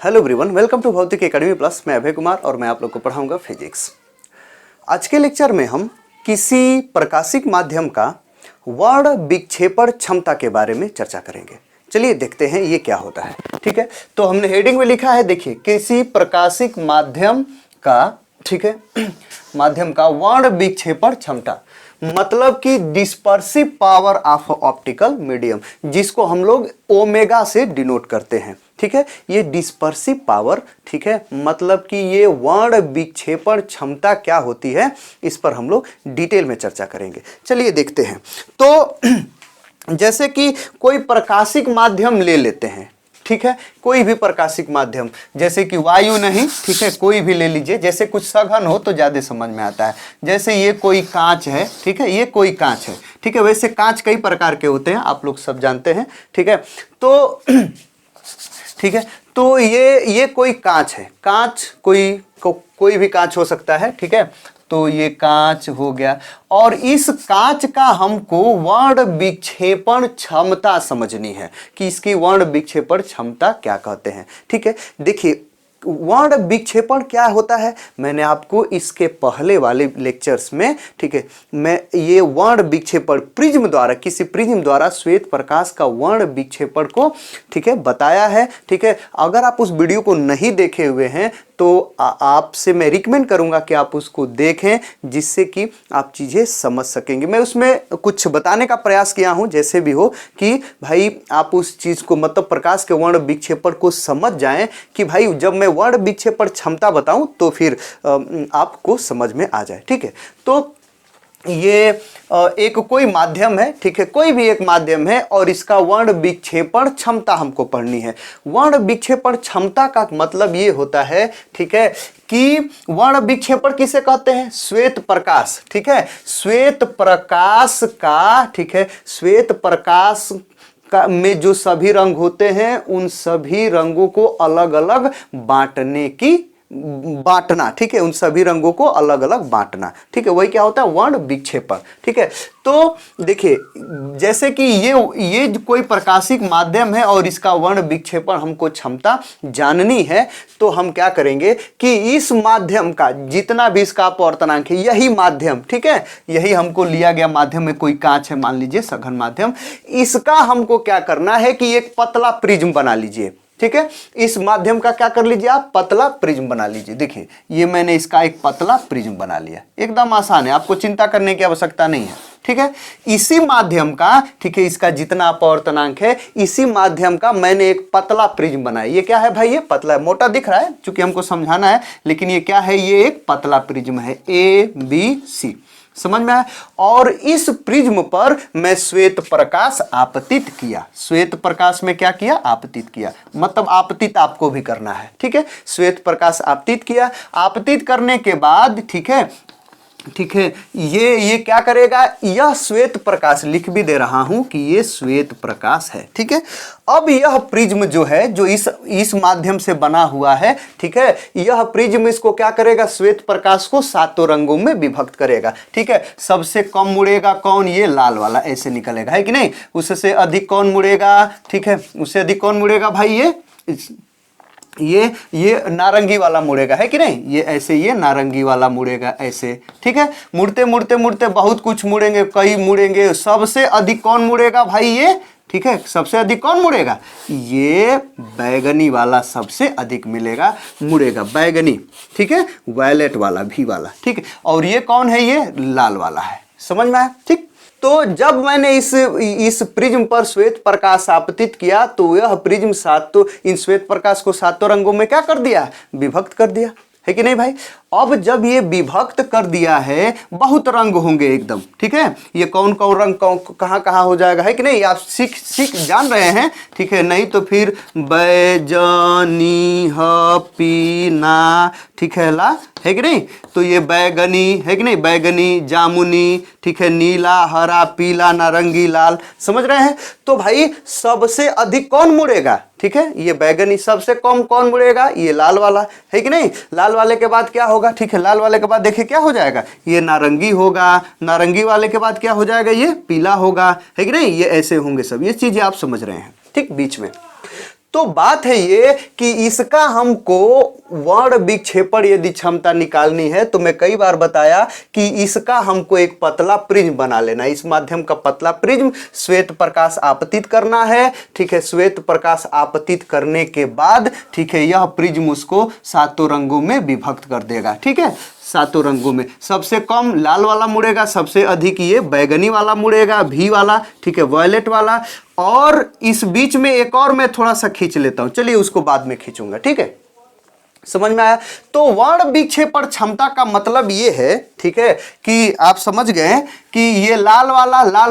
Hello everyone, welcome to भौतिक academy plus. मैं अभय कुमार और मैं आप लोग को पढ़ाऊंगा फिजिक्स। आज के लेक्चर में हम किसी प्रकाशिक माध्यम का वर्ण विक्षेपण क्षमता के बारे में चर्चा करेंगे। चलिए देखते हैं ये क्या होता है। ठीक है, तो हमने हेडिंग में लिखा है, देखिए, किसी प्रकाशिक माध्यम का, ठीक है, माध्यम का वर्ण विक्षेपण क्षमता, मतलब कि dispersive power of optical medium, जिसको हम लोग ओमेगा से डिनोट करते हैं। ठीक है, ये डिस्पर्सिव पावर, ठीक है, मतलब कि ये वर्ण विक्षेपण क्षमता क्या होती है, इस पर हम लोग डिटेल में चर्चा करेंगे। चलिए देखते हैं। तो जैसे कि कोई प्रकाशिक माध्यम ले लेते हैं, ठीक है, कोई भी प्रकाशिक माध्यम, जैसे कि वायु नहीं, ठीक है, कोई भी ले लीजिए, जैसे कुछ सघन हो तो ज्यादा समझ में आता है। जैसे ये कोई कांच है, ठीक है, ये कोई कांच है, ठीक है, वैसे कांच कई प्रकार के होते हैं, आप लोग सब जानते हैं। ठीक है, तो ठीक है, तो ये कोई कांच है, कांच कोई भी कांच हो सकता है। ठीक है, तो ये कांच हो गया, और इस कांच का हमको वर्ण विक्षेपण क्षमता समझनी है कि इसकी वर्ण विक्षेपण क्षमता क्या कहते हैं। ठीक है, देखिए वर्ण विक्षेपण क्या होता है, मैंने आपको इसके पहले वाले लेक्चर्स में, ठीक है, मैं ये वर्ण विक्षेपण प्रिज्म द्वारा, किसी प्रिज्म द्वारा श्वेत प्रकाश का वर्ण विक्षेपण को, ठीक है, बताया है। ठीक है, अगर आप उस वीडियो को नहीं देखे हुए हैं तो आपसे मैं रिकमेंड करूंगा कि आप उसको देखें, जिससे कि आप चीज़ें समझ सकेंगे। मैं उसमें कुछ बताने का प्रयास किया हूं, जैसे भी हो, कि भाई आप उस चीज़ को, मतलब प्रकाश के वर्ण विक्षेपण को समझ जाएं, कि भाई जब मैं वर्ण विक्षेपण क्षमता बताऊं तो फिर आपको समझ में आ जाए। ठीक है, तो ये एक कोई माध्यम है, ठीक है, कोई भी एक माध्यम है, और इसका वर्ण विक्षेपण क्षमता हमको पढ़नी है। वर्ण विक्षेपण क्षमता का मतलब ये होता है, ठीक है, कि वर्ण विक्षेपण किसे कहते हैं, श्वेत प्रकाश। ठीक है, श्वेत प्रकाश का, ठीक है, श्वेत प्रकाश का में जो सभी रंग होते हैं, उन सभी रंगों को अलग अलग बांटना, ठीक है, उन सभी रंगों को अलग अलग बांटना। ठीक है, वही क्या होता है, वर्ण विक्षेपण। ठीक है, तो देखिए, जैसे कि ये कोई प्रकाशिक माध्यम है और इसका वर्ण विक्षेपण हमको क्षमता जाननी है, तो हम क्या करेंगे कि इस माध्यम का जितना भी इसका अपवर्तनांक है, यही माध्यम, ठीक है, यही हमको लिया गया माध्यम में कोई कांच है, मान लीजिए सघन माध्यम, इसका हमको क्या करना है कि एक पतला प्रिज्म बना लीजिए। ठीक है, इस माध्यम का क्या कर लीजिए आप, पतला प्रिज्म बना लीजिए। देखिए, ये मैंने इसका एक पतला प्रिज्म बना लिया, एकदम आसान है, आपको चिंता करने की आवश्यकता नहीं है। ठीक है, इसी माध्यम का, ठीक है, इसका जितना अपवर्तनांक है, इसी माध्यम का मैंने एक पतला प्रिज्म बनाया। ये क्या है भाई, ये पतला है, मोटा दिख रहा है चूंकि हमको समझाना है, लेकिन ये क्या है, ये एक पतला प्रिज्म है, ABC, समझ में आया। और इस प्रिज्म पर मैं श्वेत प्रकाश आपतित किया। श्वेत प्रकाश में क्या किया, आपतित किया, मतलब आपतित आपको भी करना है। ठीक है, श्वेत प्रकाश आपतित किया, आपतित करने के बाद, ठीक है, ठीक है, ये क्या करेगा, यह श्वेत प्रकाश, लिख भी दे रहा हूं कि ये श्वेत प्रकाश है। ठीक है, अब यह प्रिज्म जो है, जो इस माध्यम से बना हुआ है, ठीक है, यह प्रिज्म इसको क्या करेगा, श्वेत प्रकाश को सातों रंगों में विभक्त करेगा। ठीक है, सबसे कम मुड़ेगा कौन, ये लाल वाला, ऐसे निकलेगा, है कि नहीं। उससे अधिक कौन मुड़ेगा, ठीक है, उससे अधिक कौन मुड़ेगा भाई, ये नारंगी वाला मुड़ेगा, है कि नहीं, ये ऐसे, ये नारंगी वाला मुड़ेगा ऐसे। ठीक है, मुड़ते मुड़ते मुड़ते बहुत कुछ मुड़ेंगे, कई मुड़ेंगे, सबसे अधिक कौन मुड़ेगा भाई, ये, ठीक है, सबसे अधिक कौन मुड़ेगा, ये बैगनी वाला सबसे अधिक मुड़ेगा, बैगनी, ठीक है, वायलेट वाला, भी वाला। ठीक है, और ये कौन है, ये लाल वाला है, समझ में आया। ठीक, तो जब मैंने इस प्रिज्म पर श्वेत प्रकाश आपतित किया, तो यह प्रिज्म इन श्वेत प्रकाश को सातों रंगों में क्या कर दिया, विभक्त कर दिया, है कि नहीं भाई। अब जब ये विभक्त कर दिया है, बहुत रंग होंगे एकदम, ठीक है, ये कौन कौन रंग कहाँ कहाँ हो जाएगा, है कि नहीं, आप सीख जान रहे हैं। ठीक है, नहीं तो फिर बैजनी पीना, ठीक है, ला, है कि नहीं, तो ये बैगनी, है कि नहीं, बैगनी, जामुनी, ठीक है, नीला, हरा, पीला, नारंगी, लाल, समझ रहे हैं। तो भाई सबसे अधिक कौन मुड़ेगा, ठीक है, ये बैगनी, सबसे कम कौन मुड़ेगा, ये लाल वाला, है कि नहीं। लाल वाले के बाद क्या होगा, ठीक है, लाल वाले के बाद देखिए क्या हो जाएगा, ये नारंगी होगा, नारंगी वाले के बाद क्या हो जाएगा, ये पीला होगा, है कि नहीं, ये ऐसे होंगे सब, ये चीजें आप समझ रहे हैं। ठीक, बीच में तो बात है ये कि इसका हमको वर्ण विक्षेपण यदि क्षमता निकालनी है तो मैं कई बार बताया कि इसका हमको एक पतला प्रिज्म बना लेना है। इस माध्यम का पतला प्रिज्म श्वेत प्रकाश आपतित करना है, ठीक है। श्वेत प्रकाश आपतित करने के बाद, ठीक है, यह प्रिज्म उसको सातों रंगों में विभक्त कर देगा, ठीक है। सातों रंगों में सबसे कम लाल वाला मुड़ेगा, सबसे अधिक ये बैगनी वाला मुड़ेगा, भी वाला, ठीक है, वॉयलेट वाला। और इस बीच में एक और मैं थोड़ा सा खींच लेता हूं, चलिए उसको बाद में खींचूंगा, ठीक है। समझ में आया? तो वर्ण विक्षेपण क्षमता का मतलब ये है, ठीक है, कि आप समझ गए कि ये लाल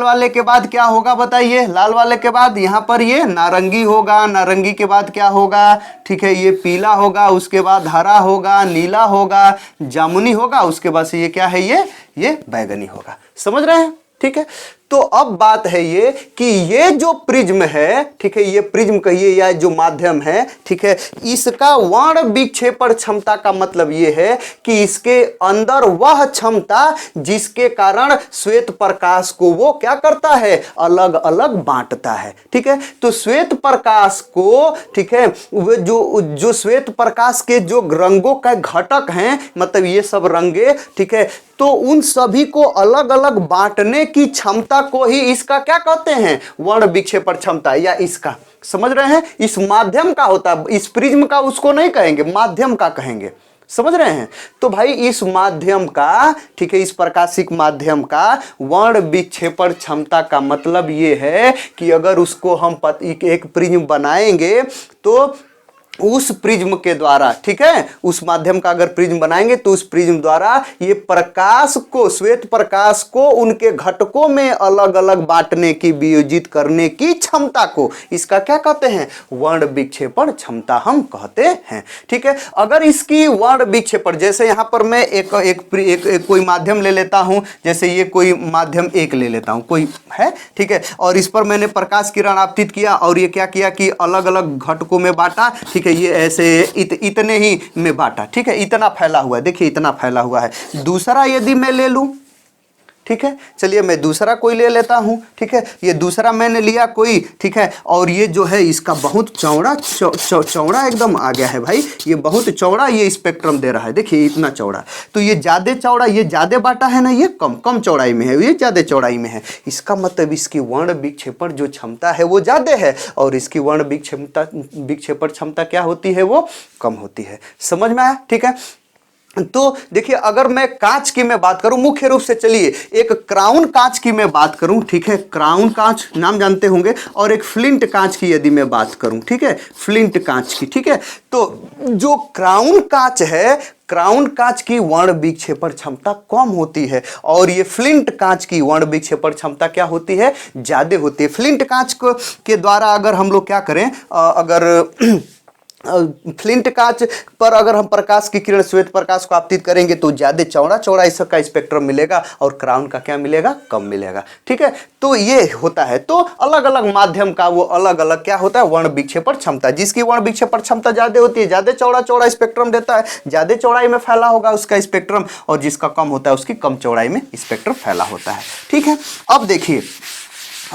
वाले के बाद क्या होगा बताइए। लाल वाले के बाद यहाँ पर ये नारंगी होगा, नारंगी के बाद क्या होगा, ठीक है, ये पीला होगा, उसके बाद हरा होगा, नीला होगा, जामुनी होगा, उसके बाद से ये क्या है, ये बैगनी होगा। समझ रहे हैं? ठीक है। तो अब बात है ये कि ये जो प्रिज्म है, ठीक है, ये प्रिज्म कहिए या जो माध्यम है, ठीक है, इसका वर्ण विक्षेपण क्षमता का मतलब ये है कि इसके अंदर वह क्षमता जिसके कारण श्वेत प्रकाश को वो क्या करता है, अलग अलग बांटता है, ठीक है। तो श्वेत प्रकाश को, ठीक है, वो जो श्वेत प्रकाश के जो रंगों का घटक हैं, मतलब ये सब रंगे, ठीक है, तो उन सभी को अलग अलग बांटने की क्षमता को ही इसका क्या कहते हैं, वर्ण विक्षेपण क्षमता, या इसका, समझ रहे हैं, इस माध्यम का होता है। इस प्रिज्म का उसको नहीं कहेंगे, माध्यम का कहेंगे। समझ रहे हैं? तो भाई इस माध्यम का, ठीक है, इस प्रकाशिक माध्यम का वर्ण विक्षेपण क्षमता का मतलब ये है कि अगर उसको हम एक प्रिज्म बनाएंगे तो उस प्रिज्म के द्वारा, ठीक है, उस माध्यम का अगर प्रिज्म बनाएंगे तो उस प्रिज्म द्वारा ये प्रकाश को, श्वेत प्रकाश को उनके घटकों में अलग अलग बांटने की, वियोजित करने की क्षमता को इसका क्या कहते हैं, वर्ण विक्षेपण क्षमता हम कहते हैं, ठीक है। अगर इसकी वर्ण विक्षेपण, जैसे यहां पर मैं एक कोई माध्यम ले लेता हूं, जैसे ये कोई माध्यम एक ले लेता हूं, कोई है, ठीक है, और इस पर मैंने प्रकाश किरण आपतित किया और ये क्या किया कि अलग अलग घटकों में बांटा, ठीक है, ये ऐसे इतने ही में बांटा, ठीक है, इतना फैला हुआ है, देखिए इतना फैला हुआ है। दूसरा यदि मैं ले लूं, ठीक है, चलिए मैं दूसरा कोई ले लेता हूं, ठीक है, ये दूसरा मैंने लिया कोई, ठीक है, और ये जो है इसका बहुत चौड़ा चौड़ा एकदम आ गया है भाई, ये बहुत चौड़ा ये स्पेक्ट्रम दे रहा है, देखिए इतना चौड़ा। तो ये ज्यादा चौड़ा, ये ज्यादा बांटा है ना, ये कम चौड़ाई में है, ये ज्यादा चौड़ाई में है। इसका मतलब इसकी वर्ण विक्षेपण जो क्षमता है वो ज्यादा है और इसकी वर्ण विक्षेपण क्षमता क्या होती है, वो कम होती है। समझ में आया? ठीक है। तो देखिए अगर मैं कांच की मैं बात करूं, मुख्य रूप से चलिए एक क्राउन कांच की मैं बात करूं, ठीक है, क्राउन कांच नाम जानते होंगे, और एक फ्लिंट कांच की यदि मैं बात करूं, ठीक है, फ्लिंट कांच की, ठीक है। तो जो क्राउन कांच है, क्राउन कांच की वर्ण विक्षेपण क्षमता कम होती है और ये फ्लिंट कांच की वर्ण विक्षेपण क्षमता क्या होती है, ज्यादा होती है। फ्लिंट कांच के द्वारा अगर हम लोग क्या करें, अगर फ्लिंट कांच पर अगर हम प्रकाश की किरण, श्वेत प्रकाश को आपतित करेंगे तो ज्यादा चौड़ा इसका स्पेक्ट्रम मिलेगा और क्राउन का क्या मिलेगा, कम मिलेगा, ठीक है। तो ये होता है। तो अलग अलग माध्यम का वो अलग अलग क्या होता है, वर्ण विक्षेपण क्षमता। जिसकी वर्ण विक्षेपण क्षमता ज्यादा होती है, ज्यादा चौड़ा स्पेक्ट्रम देता है, ज्यादा चौड़ाई में फैला होगा उसका स्पेक्ट्रम, और जिसका कम होता है उसकी कम चौड़ाई में स्पेक्ट्रम फैला होता है, ठीक है। अब देखिए,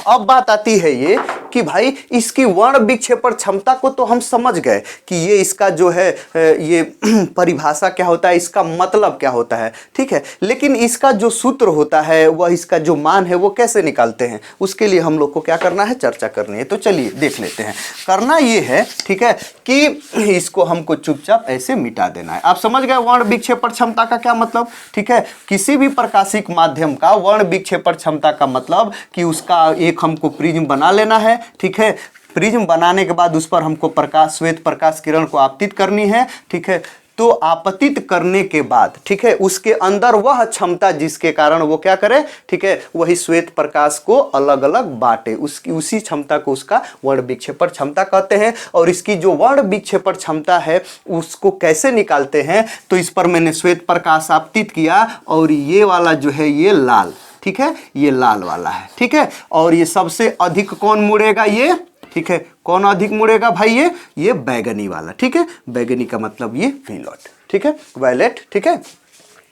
अब बात आती है ये कि भाई इसकी वर्ण विक्षेपण क्षमता को तो हम समझ गए कि ये इसका जो है ये परिभाषा क्या होता है, इसका मतलब क्या होता है, ठीक है। लेकिन इसका जो सूत्र होता है, वह इसका जो मान है वो कैसे निकालते हैं, उसके लिए हम लोग को क्या करना है, चर्चा करनी है। तो चलिए देख लेते हैं। करना ये है, ठीक है, कि इसको हमको चुपचाप ऐसे मिटा देना है। आप समझ गए वर्ण विक्षेपण क्षमता का क्या मतलब, ठीक है। किसी भी प्रकाशिक माध्यम का वर्ण विक्षेपण क्षमता का मतलब कि उसका एक हमको प्रिज्म बना लेना है, ठीक है। प्रिज्म बनाने के बाद उस पर हमको प्रकाश, श्वेत प्रकाश किरण को आपतित करनी है, ठीक है। तो आपतित करने के बाद, ठीक है, उसके अंदर वह क्षमता जिसके कारण वो क्या करे, ठीक है, वही श्वेत प्रकाश को अलग अलग बांटे, उसी क्षमता को उसका वर्ण विक्षेपण क्षमता कहते हैं। और इसकी जो वर्ण विक्षेपण क्षमता है उसको कैसे निकालते हैं, तो इस पर मैंने श्वेत प्रकाश आपतित किया और ये वाला जो है ये लाल, ठीक है, ये लाल वाला है, ठीक है। और ये सबसे अधिक कौन मुड़ेगा, ये, ठीक है, कौन अधिक मुड़ेगा भाई, ये बैगनी वाला, ठीक है। बैगनी का मतलब ये वियोलेट, ठीक है, वायलेट, ठीक है।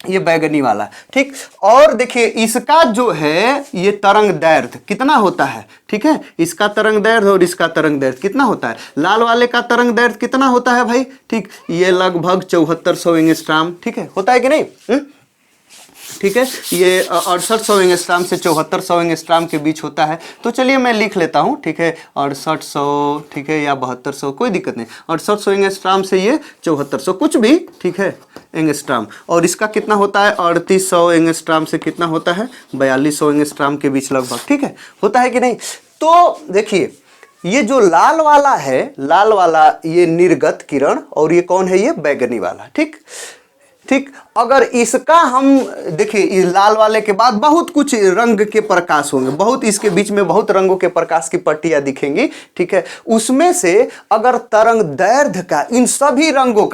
ये बैगनी वाला, ठीक। और देखिए इसका जो है ये तरंग दैर्ध्य कितना होता है, ठीक है, इसका तरंग दैर्ध्य और इसका तरंग दैर्ध्य कितना होता है, लाल वाले का तरंग दैर्ध्य कितना होता है भाई, ठीक, ये लगभग 7400 एंगस्ट्रॉम, ठीक है, होता है कि नहीं, ठीक है, ये 6800 एंगस्ट्रॉम से 7400 एंगस्ट्रॉम के बीच होता है। तो चलिए मैं लिख लेता हूँ, ठीक है, 6800, ठीक है, या 7200, कोई दिक्कत नहीं, 6800 एंगस्ट्रॉम से ये 7400 कुछ भी, ठीक है, एंगस्ट्रॉम। और इसका कितना होता है, 3800 एंगस्ट्रॉम से कितना होता है, 4200 एंगस्ट्रॉम के बीच लगभग, ठीक है, होता है कि नहीं। तो देखिए ये जो लाल वाला है, लाल वाला ये निर्गत किरण, और ये कौन है, ये बैगनी वाला, ठीक ठीक। अगर इसका हम देखिए इस लाल वाले के बाद बहुत कुछ रंग के प्रकाश होंगे, बहुत इसके बीच में बहुत रंगों के प्रकाश की पट्टियां दिखेंगी, ठीक है, उसमें से अगर तरंग दैर्ध्य का इन सभी रंगों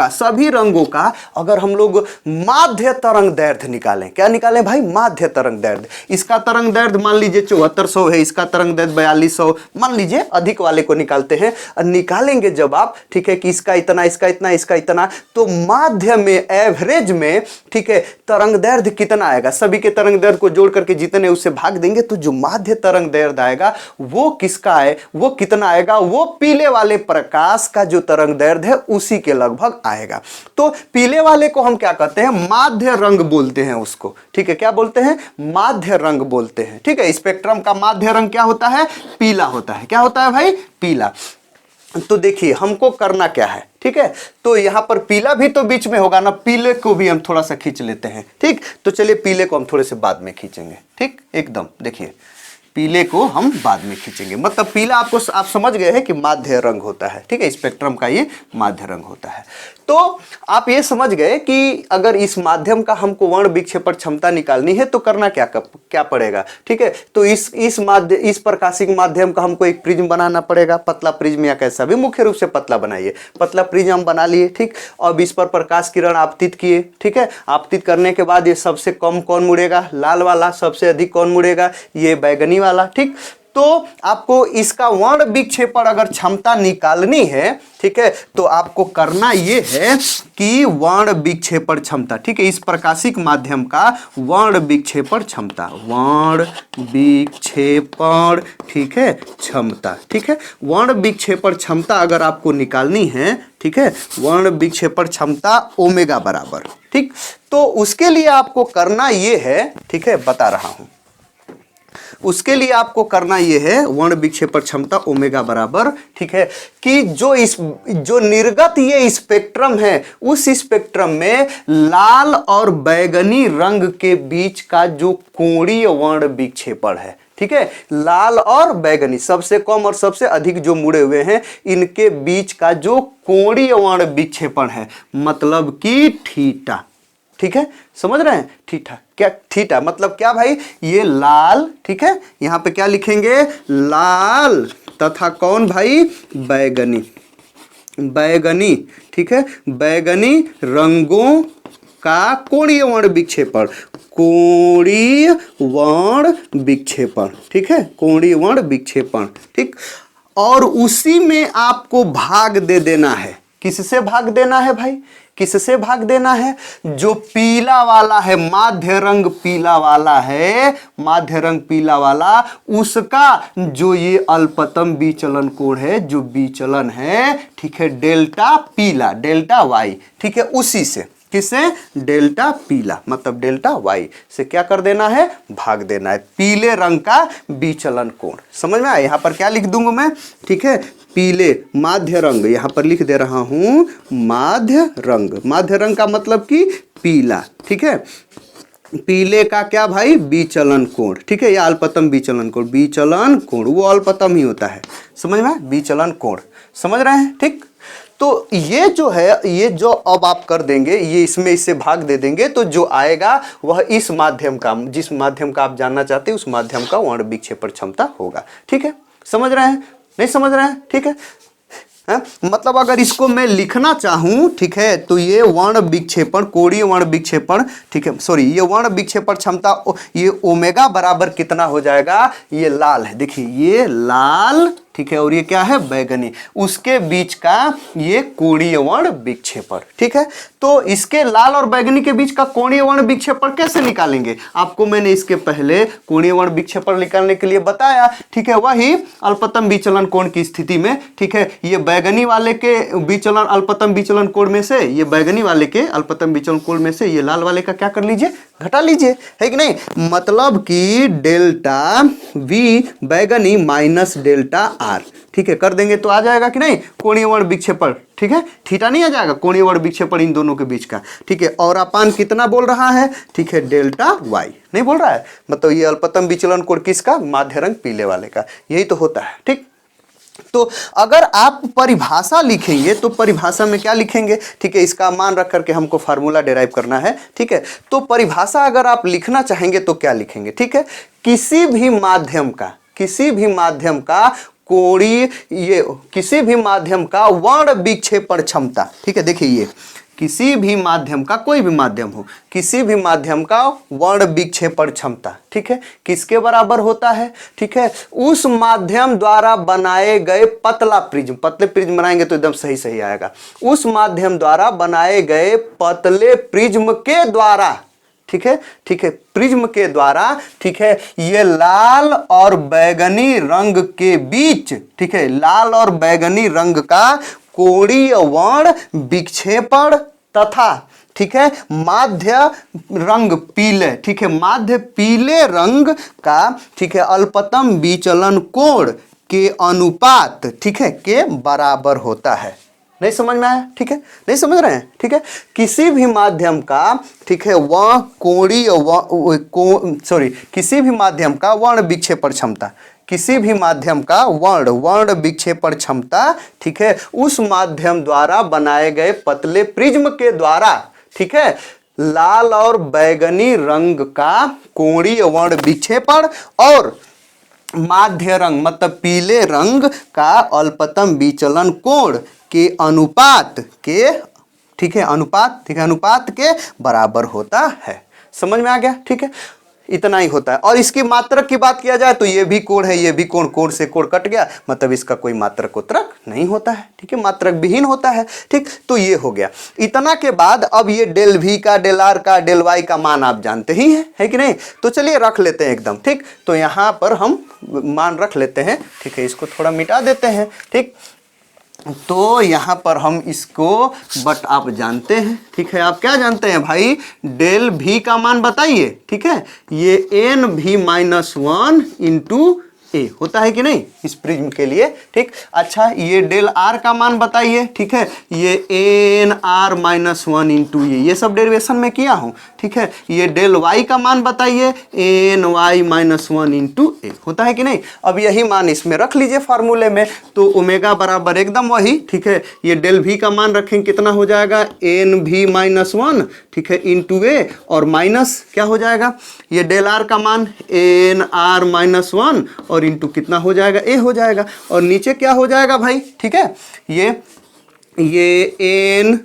का अगर हम लोग माध्य तरंग दैर्ध्य निकालें, क्या निकालें भाई, माध्य तरंग दैर्ध्य। इसका तरंग दैर्ध्य मान लीजिए 7400 है, इसका तरंग दैर्ध्य 4200, मान लीजिए अधिक वाले को निकालते हैं, निकालेंगे जब आप, ठीक है, कि इसका इतना, इसका इतना, इसका इतना, तो माध्य में एवरेज में, ठीक है, तरंग दैर्ध्य कितना आएगा, सभी के तरंग दैर्ध्य को जोड़ करके जितने उससे भाग देंगे तो जो माध्य तरंग दैर्ध्य आएगा वो किसका है, वो कितना आएगा, वो पीले वाले प्रकाश का जो तरंग दैर्ध्य है उसी के लगभग आएगा। तो पीले वाले को हम क्या कहते हैं, माध्य रंग बोलते हैं उसको, ठीक है, क्या बोलते हैं, माध्य रंग बोलते हैं, ठीक है। स्पेक्ट्रम का माध्य रंग क्या होता है, पीला होता है, क्या होता है भाई, पीला। तो देखिए हमको करना क्या है, ठीक है, तो यहां पर पीला भी तो बीच में होगा ना, पीले को भी हम थोड़ा सा खींच लेते हैं, ठीक। तो चलिए पीले को हम थोड़े से बाद में खींचेंगे, ठीक, एकदम देखिए पीले को हम बाद में खींचेंगे। मतलब पीला आपको आप समझ गए हैं कि माध्य रंग होता है, ठीक है, स्पेक्ट्रम का ये माध्य रंग होता है। तो आप ये समझ गए कि अगर इस माध्यम का हमको वर्ण विक्षेपण क्षमता निकालनी है तो करना क्या पड़ेगा, ठीक है। तो इस प्रकाशिक माध्यम का हमको एक प्रिज्म बनाना पड़ेगा, पतला प्रिज्म या कैसा भी, मुख्य रूप से पतला बनाइए, पतला प्रिज्म हम बना लिए, ठीक। अब इस पर प्रकाश किरण आपतित किए, ठीक है, आपतित करने के बाद ये सबसे कम कौन मुड़ेगा, लाल वाला, सबसे अधिक कौन मुड़ेगा, ये बैगनी वाला, ठीक। तो आपको इसका वर्ण विक्षेपण अगर क्षमता निकालनी है, ठीक है, तो आपको करना यह है कि वर्ण विक्षेपण क्षमता, ठीक है, इस प्रकाशिक माध्यम का वर्ण विक्षेपण क्षमता, वर्ण विक्षेपण, ठीक है, क्षमता, ठीक है, वर्ण विक्षेपण क्षमता अगर आपको निकालनी है, ठीक है, वर्ण विक्षेपण क्षमता ओमेगा बराबर, ठीक। तो उसके लिए आपको करना यह है, ठीक है, बता रहा हूं, उसके लिए आपको करना यह है वर्ण विक्षेपण क्षमता ओमेगा बराबर, ठीक है, कि जो निर्गत ये स्पेक्ट्रम है उस स्पेक्ट्रम में लाल और बैगनी रंग के बीच का जो कोणीय वर्ण विक्षेपण है, ठीक है, लाल और बैगनी सबसे कम और सबसे अधिक जो मुड़े हुए हैं इनके बीच का जो कोणीय वर्ण विक्षेपण है, मतलब कि थीटा, ठीक है, समझ रहे हैं, थीटा, क्या थीटा मतलब क्या भाई, ये लाल, ठीक है, यहां पे क्या लिखेंगे, लाल तथा कौन भाई, बैगनी, बैगनी, ठीक है, बैगनी रंगों का कोणीय वर्ण विक्षेपण, कोणीय वर्ण विक्षेपण, ठीक है, कोणीय वर्ण विक्षेपण, ठीक। और उसी में आपको भाग दे देना है, किससे भाग देना है भाई, किससे भाग देना है, जो पीला वाला है, माध्य रंग पीला वाला है, माध्य रंग पीला वाला, उसका जो ये अल्पतम विचलन कोण है, जो विचलन है, ठीक है, डेल्टा पीला, डेल्टा वाई, ठीक है, उसी से, किससे, डेल्टा पीला, मतलब डेल्टा वाई से क्या कर देना है, भाग देना है, पीले रंग का विचलन कोण, समझ में आया। यहां पर क्या लिख दूंगा मैं, ठीक है, पीले माध्य रंग, यहां पर लिख दे रहा हूं माध्य रंग, माध्य रंग का मतलब कि पीला, ठीक है, पीले का क्या भाई, विचलन कोण, ठीक है, या अल्पतम विचलन कोण, विचलन कोण वो अल्पतम ही होता है, समझ में, विचलन कोण, समझ रहे हैं, ठीक। तो ये जो है, ये जो अब आप कर देंगे, ये इसमें इससे भाग दे देंगे, तो जो आएगा वह इस माध्यम का, जिस माध्यम का आप जानना चाहते हैं उस माध्यम का वर्ण विक्षेपण क्षमता होगा, ठीक है, समझ रहे हैं, नहीं समझ रहे हैं, ठीक है, मतलब अगर इसको मैं लिखना चाहूं, ठीक है, तो ये वर्ण विक्षेपण, कोणीय वर्ण विक्षेपण, ठीक है, सॉरी, ये वर्ण विक्षेपण क्षमता, ये ओमेगा बराबर कितना हो जाएगा, ये लाल है, देखिए ये लाल, ठीक है, और ये क्या है, बैगनी, उसके बीच का ये कोणीय वर्ण विक्षेपण। ठीक है, तो इसके लाल और बैगनी के बीच का कोणीय वर्ण विक्षेपण कैसे निकालेंगे, आपको मैंने इसके पहले कोणीय वर्ण विक्षेपण निकालने के लिए बताया। ठीक है, वही अल्पतम विचलन कोण की स्थिति में, ठीक है, ये बैगनी वाले के विचलन अल्पतम विचलन कोण में से, ये बैगनी वाले के अल्पतम विचलन कोण में से ये लाल वाले का क्या कर लीजिए, घटा लीजिए, है कि नहीं। मतलब कि डेल्टा वी बैगनी माइनस डेल्टा आर, ठीक है, कर देंगे तो आ जाएगा कि नहीं कोणीय वर्ण विक्षेपण। ठीक है, थीटा नहीं आ जाएगा, कोणीय वर्ण विक्षेपण इन दोनों के बीच का। ठीक है, और अपान कितना बोल रहा है, ठीक है, डेल्टा वाई नहीं बोल रहा है, मतलब ये अल्पतम विचलन कोण किसका, माध्य रंग पीले वाले का, यही तो होता है। ठीक, तो अगर आप परिभाषा लिखेंगे तो परिभाषा में क्या लिखेंगे, ठीक है, इसका मान रख करके हमको फार्मूला डिराइव करना है। ठीक है, तो परिभाषा अगर आप लिखना चाहेंगे तो क्या लिखेंगे, ठीक है, किसी भी माध्यम का कोणीय, ये किसी भी माध्यम का वर्ण विक्षेपण क्षमता। ठीक है, देखिए ये किसी भी माध्यम का, कोई भी माध्यम हो, किसी भी माध्यम का वर्ण विक्षेपण क्षमता, ठीक है, किसके बराबर होता है, ठीक है, उस माध्यम द्वारा बनाए गए पतला प्रिज्म, पतले प्रिज्म बनाएंगे तो एकदम सही सही आएगा, उस माध्यम द्वारा बनाए गए पतले प्रिज्म के द्वारा, ठीक है, ठीक है, प्रिज्म के द्वारा, ठीक है, ये लाल और बैगनी रंग के बीच, ठीक है, लाल और बैगनी रंग का कोणीय वर्ण विक्षेपण तथा, ठीक है, माध्य रंग पीले, ठीक है, माध्य पीले रंग का, ठीक है, अल्पतम विचलन कोण के अनुपात, ठीक है, के बराबर होता है। नहीं समझ में आया, ठीक है, नहीं समझ रहे हैं, ठीक है, किसी भी माध्यम का, ठीक है, वह कोणीय किसी भी माध्यम का वर्ण विक्षेपण क्षमता, किसी भी माध्यम का वर्ण विक्षेपण क्षमता, ठीक है, उस माध्यम द्वारा बनाए गए पतले प्रिज्म के द्वारा, ठीक है, लाल और बैगनी रंग का कोणीय वर्ण विक्षेपण और माध्य रंग मतलब पीले रंग का अल्पतम विचलन कोण के अनुपात के, ठीक है, अनुपात के बराबर होता है। समझ में आ गया, ठीक है, इतना ही होता है। और इसकी मात्रक की बात किया जाए तो ये भी कोण है, ये भी कोण से कोण कट गया, मतलब इसका कोई मात्रक उत्तरक नहीं होता है, ठीक है, मात्रक विहीन होता है। ठीक, तो ये हो गया। इतना के बाद अब ये डेल वी का, डेल आर का, डेल वाई का मान आप जानते ही हैं, है कि नहीं, तो चलिए रख लेते हैं एकदम। ठीक, तो यहाँ पर हम मान रख लेते हैं, ठीक है, इसको थोड़ा मिटा देते हैं। ठीक, तो यहाँ पर हम इसको, बट आप जानते हैं, ठीक है, आप क्या जानते हैं भाई, डेल भी का मान बताइए, ठीक है, ये एन भी माइनस वन इंटू ए होता है कि नहीं इस प्रिज्म के लिए। ठीक, अच्छा ये डेल आर का मान बताइए, ठीक है, ये N R minus one into ये सब डेरिवेशन में किया हूँ। ठीक है, ये डेल वाई का मान बताइए, N Y minus one into A होता है कि नहीं। अब यही मान इसमें रख लीजिए फार्मूले में, तो ओमेगा बराबर एकदम वही, ठीक है, ये डेल भी का मान रखेंगे कितना हो जाएगा, एन भी माइनस वन, ठीक है, इंटू ए, और माइनस क्या हो जाएगा, ये डेल आर का मान एन आर माइनस वन और इंटू कितना हो जाएगा, ए हो जाएगा, और नीचे क्या हो जाएगा भाई, ठीक है, ये एन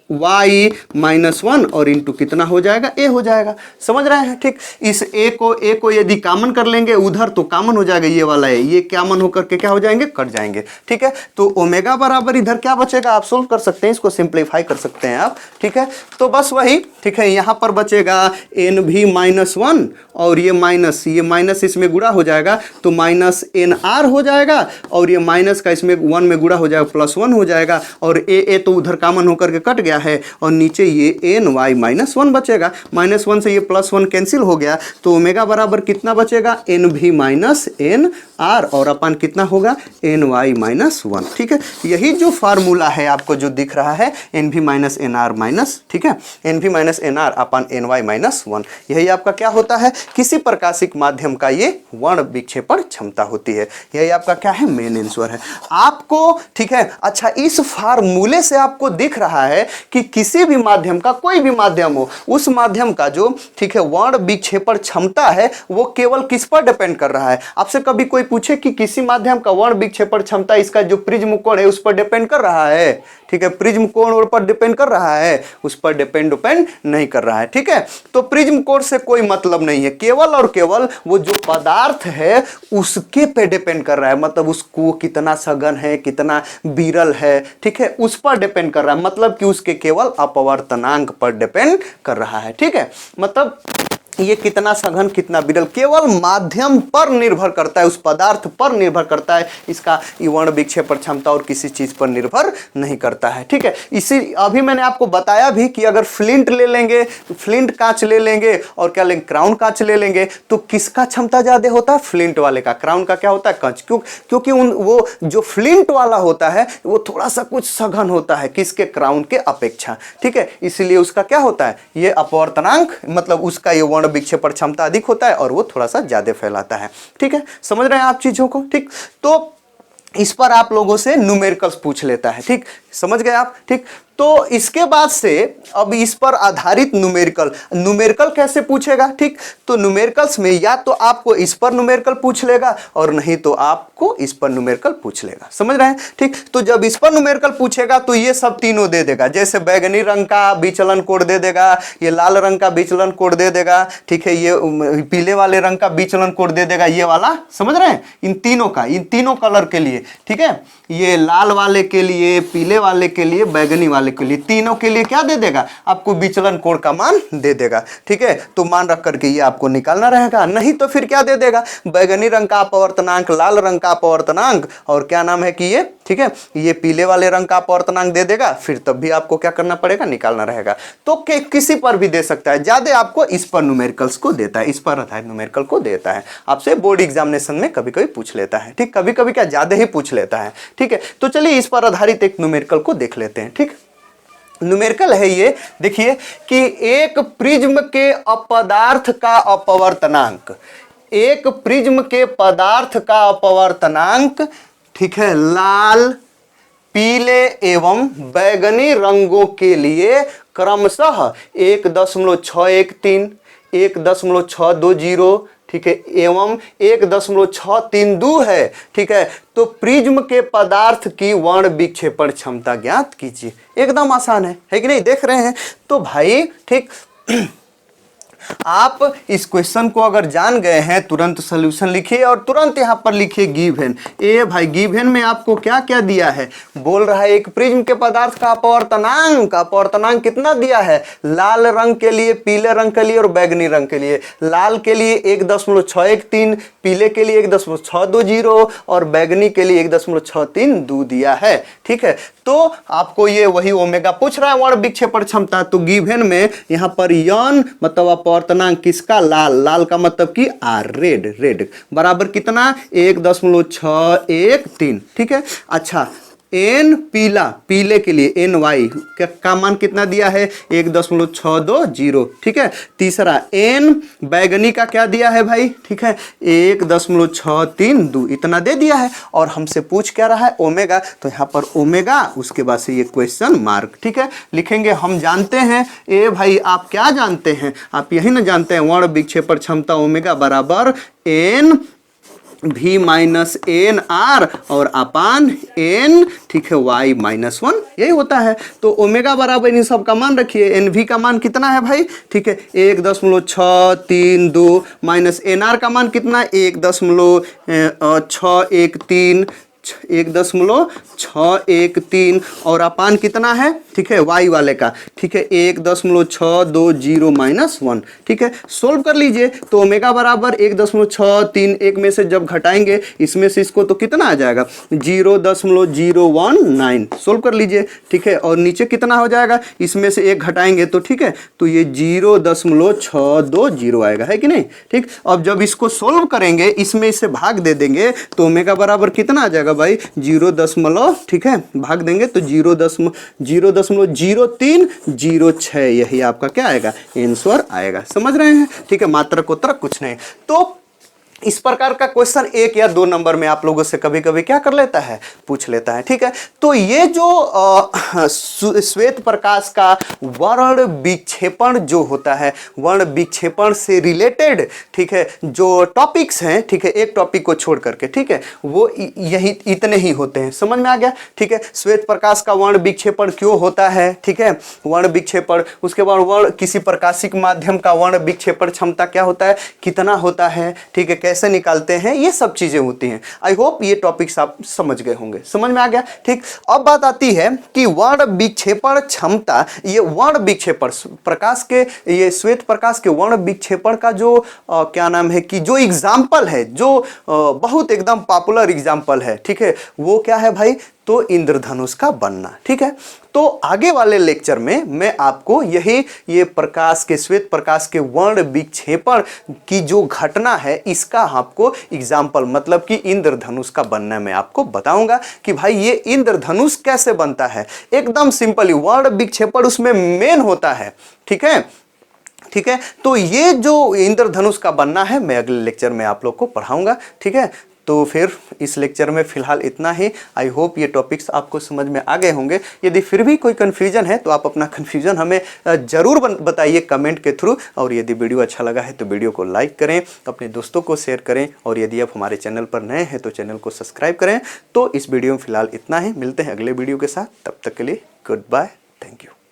y माइनस वन और इंटू कितना हो जाएगा, ए हो जाएगा। समझ रहे हैं। ठीक, इस ए को यदि कॉमन कर लेंगे उधर तो कॉमन हो जाएगा, ये वाला है, ये कॉमन होकर के क्या हो जाएंगे, कट जाएंगे। ठीक है, तो ओमेगा बराबर इधर क्या बचेगा, आप सोल्व कर सकते हैं, इसको सिंप्लीफाई कर सकते हैं आप। ठीक है, तो बस वही, ठीक है, यहाँ पर बचेगा एन भी माइनस वन और ये माइनस इसमें गुणा हो जाएगा तो माइनस एन आर हो जाएगा, और ये माइनस का इसमें वन में गुणा हो जाएगा प्लस वन हो जाएगा, और ए तो उधर कॉमन होकर के कट गया है, और नीचे ये एन वाई माइनस वन बचेगा, माइनस वन से ये प्लस वन कैंसिल हो गया, तो ओमेगा बराबर कितना बचेगा, एन भी माइनस एन आर, और अपन कितना होगा, एन वाई माइनस वन। ठीक है, यही जो फार्मूला है आपको जो दिख रहा है, एन भी माइनस एन आर माइनस, ठीक है, एन भी माइनस एन आर अपन एन वाई माइनस वन, यही आपका क्या होता है, किसी प्रकाशिक माध्यम का ये वर्ण विक्षेपण क्षमता होती है। यही आपका क्या है, मेन आंसर है आपको। ठीक है, अच्छा इस फार्मूले से आपको दिख रहा है कि किसी भी माध्यम का, कोई भी माध्यम हो, उस माध्यम का जो ठीक है वर्ण विक्षेपण क्षमता है वो केवल किस पर डिपेंड कर रहा है। आपसे कभी कोई पूछे कि किसी माध्यम का वर्ण विक्षेपण क्षमता इसका जो प्रिज्म कोण है उस पर डिपेंड कर रहा है, ठीक है, प्रिज्म कोण पर डिपेंड कर रहा है, उस पर डिपेंड नहीं कर रहा है, ठीक है। तो प्रिज्म कोण से कोई मतलब नहीं है, केवल और केवल वो जो पदार्थ है उसके पे डिपेंड कर रहा है, मतलब उसको कितना सघन है, कितना विरल है, ठीक है, उस पर डिपेंड कर रहा है, मतलब कि उसके केवल अपवर्तनांक पर डिपेंड कर रहा है, ठीक है। मतलब ये कितना सघन कितना विरल केवल माध्यम पर निर्भर करता है, उस पदार्थ पर निर्भर करता है, इसका वर्ण विक्षेपण क्षमता और किसी चीज पर निर्भर नहीं करता है, ठीक है। इसी अभी मैंने आपको बताया भी कि अगर फ्लिंट ले लेंगे, फ्लिंट कांच ले लेंगे और क्या लेंगे, क्राउन कांच ले लेंगे, तो किसका क्षमता ज्यादा होता है, फ्लिंट वाले का। क्राउन का क्या होता है, कांच, क्योंकि वो जो फ्लिंट वाला होता है वो थोड़ा सा कुछ सघन होता है किसके, क्राउन के अपेक्षा, ठीक है, इसलिए उसका क्या होता है, ये अपवर्तनांक, मतलब उसका ये वर्ण विक्षेपण क्षमता अधिक होता है और वो थोड़ा सा ज्यादा फैलाता है, ठीक है। समझ रहे हैं आप चीजों को, ठीक। तो इस पर आप लोगों से न्यूमेरिकल्स पूछ लेता है, ठीक, समझ गए आप, ठीक। तो इसके बाद से अब इस पर आधारित न्यूमेरिकल कैसे पूछेगा, ठीक। तो न्यूमेरिकल्स में या तो आपको इस पर न्यूमेरिकल पूछ लेगा और नहीं तो आपको इस पर न्यूमेरिकल पूछ लेगा, समझ रहे हैं, ठीक। तो जब इस पर न्यूमेरिकल पूछेगा तो ये सब तीनों दे देगा, जैसे बैगनी रंग का विचलन कोड दे देगा, ये लाल रंग का विचलन कोड दे देगा, ठीक है, ये पीले वाले रंग का विचलन कोड दे देगा, ये वाला, समझ रहे हैं, इन तीनों का, इन तीनों कलर के लिए, ठीक है, ये लाल वाले के लिए, पीले वाले के लिए, बैगनी वाले के लिए, तीनों के लिए क्या दे देगा, आपको विचलन कोण का मान दे देगा, ठीक है। तो मान रख करके ये आपको निकालना रहेगा, नहीं तो फिर क्या दे देगा, बैगनी रंग का अपवर्तनांक, लाल रंग का अपवर्तनांक और क्या नाम है कि ये, ठीक है, ये पीले वाले रंग का अपवर्तनांक दे देगा, फिर तब भी आपको क्या करना पड़ेगा, निकालना रहेगा। तो किसी पर भी दे सकता है, ज्यादा आपको इस पर न्यूमेरिकल्स को देता है, इस पर आधारित न्यूमेरिकल को देता है, आपसे बोर्ड एग्जामिनेशन में कभी कभी पूछ लेता है, ठीक, कभी कभी क्या ज्यादा ही पूछ लेता है, ठीक है। तो चलिए इस पर आधारित एक न्यूमेरिकल को देख लेते हैं, ठीक। न्यूमेरिकल है ये, देखिए कि एक प्रिज्म के अपदार्थ का अपवर्तनांक, एक प्रिज्म के पदार्थ का अपवर्तनांक, ठीक है, लाल, पीले एवं बैगनी रंगों के लिए क्रमशः 1.613, 1.620, ठीक है, एवं 1.632 है, ठीक है। तो प्रिज्म के पदार्थ की वर्ण विक्षेपण क्षमता ज्ञात कीजिए। एकदम आसान है कि नहीं, देख रहे हैं। तो भाई ठीक आप इस क्वेश्चन को अगर जान गए हैं तुरंत सॉल्यूशन लिखिए और तुरंत यहां पर लिखिए गिवन। ए भाई गिवन में आपको क्या क्या दिया है, बोल रहा है एक प्रिज्म के पदार्थ का अपवर्तनांक कितना दिया है, लाल रंग के लिए, पीले रंग के लिए और बैगनी रंग के लिए। लाल के लिए 1.613, पीले के लिए 1.620 और बैगनी के लिए 1.632 दिया है, ठीक है। तो आपको ये वही ओमेगा पूछ रहा है वर्ण विक्षेपण क्षमता। तो गिवन में यहाँ पर यन मतलब अपवर्तनांक किसका, लाल का मतलब कि आर, रेड बराबर कितना 1.613, ठीक है। अच्छा एन पीले के लिए एन वाई का मान कितना दिया है 1.620, ठीक है। तीसरा एन बैगनी का क्या दिया है भाई, ठीक है 1.632 इतना दे दिया है और हमसे पूछ क्या रहा है ओमेगा, तो यहाँ पर ओमेगा उसके बाद से ये क्वेश्चन मार्क, ठीक है, लिखेंगे। हम जानते हैं ए भाई आप क्या जानते हैं, आप यही ना जानते हैं वर्ण विक्षेपण क्षमता ओमेगा बराबर एन भी माइनस एन आर और अपान एन, ठीक है, वाई माइनस 1 यही होता है। तो ओमेगा बराबर इन सब का मान रखिए, एन भी का मान कितना है भाई, ठीक है 1.632 माइनस एन आर का मान कितना 1.613 और अपान कितना है, ठीक है वाई वाले का, ठीक है 1.620 माइनस 1, ठीक है। सोल्व कर लीजिए तो ओमेगा बराबर 1.63, एक में से जब घटाएंगे इसमें से इसको तो कितना आ जाएगा 0.019, सोल्व कर लीजिए, ठीक है। और नीचे कितना हो जाएगा, इसमें से एक घटाएंगे तो ठीक है, तो ये 0.620 आएगा, है कि नहीं, ठीक। अब जब इसको सोल्व करेंगे इसमें इसे भाग दे देंगे तो ओमेगा बराबर कितना आ जाएगा भाई 0, ठीक है, भाग देंगे तो 0.0306, यही आपका क्या आएगा आंसर आएगा। समझ रहे हैं, ठीक है, मात्रक उत्तरक कुछ नहीं। तो इस प्रकार का क्वेश्चन 1 या 2 नंबर में आप लोगों से कभी कभी क्या कर लेता है, पूछ लेता है। ठीक है, तो ये जो श्वेत प्रकाश का वर्ण विक्षेपण जो होता है, वर्ण विक्षेपण से रिलेटेड, ठीक है, जो टॉपिक्स हैं, ठीक है, एक टॉपिक को छोड़ करके, ठीक है, वो यही इतने ही होते हैं। समझ में आ गया? ठीक है, श्वेत प्रकाश का वर्ण विक्षेपण क्यों होता है, ठीक है, वर्ण विक्षेपण, उसके बाद वर्ण किसी प्रकाशिक माध्यम का वर्ण विक्षेपण क्षमता क्या होता है, कितना होता है, ठीक है, कैसे निकालते हैं, ये सब चीजें होती हैं। आई होप ये टॉपिक्स आप समझ गए होंगे। समझ में आ गया? ठीक, अब बात आती है कि वर्ण विक्षेपण क्षमता, ये वर्ण विक्षेपण प्रकाश के, ये श्वेत प्रकाश के वर्ण विक्षेपण का जो क्या नाम है कि जो एग्जाम्पल है, जो बहुत एकदम पॉपुलर एग्जाम्पल है, ठीक है, वो क्या है भाई, तो इंद्रधनुष का बनना। ठीक है, तो आगे वाले लेक्चर में मैं आपको ये प्रकाश के, श्वेत प्रकाश के वर्ण विक्षेपण की जो घटना है, इसका आपको एग्जाम्पल, मतलब कि इंद्रधनुष का बनना मैं आपको बताऊंगा कि भाई ये इंद्रधनुष कैसे बनता है। एकदम सिंपली वर्ण विक्षेपण उसमें मेन होता है। ठीक है, ठीक है, तो ये जो इंद्रधनुष का बनना है मैं अगले लेक्चर में आप लोग को पढ़ाऊंगा। ठीक है, तो फिर इस लेक्चर में फिलहाल इतना ही। आई होप ये टॉपिक्स आपको समझ में आ गए होंगे। यदि फिर भी कोई कन्फ्यूजन है तो आप अपना कन्फ्यूजन हमें ज़रूर बताइए कमेंट के थ्रू। और यदि वीडियो अच्छा लगा है तो वीडियो को लाइक करें, अपने दोस्तों को शेयर करें, और यदि आप हमारे चैनल पर नए हैं तो चैनल को सब्सक्राइब करें। तो इस वीडियो में फिलहाल इतना ही, मिलते हैं अगले वीडियो के साथ, तब तक के लिए गुड बाय, थैंक यू।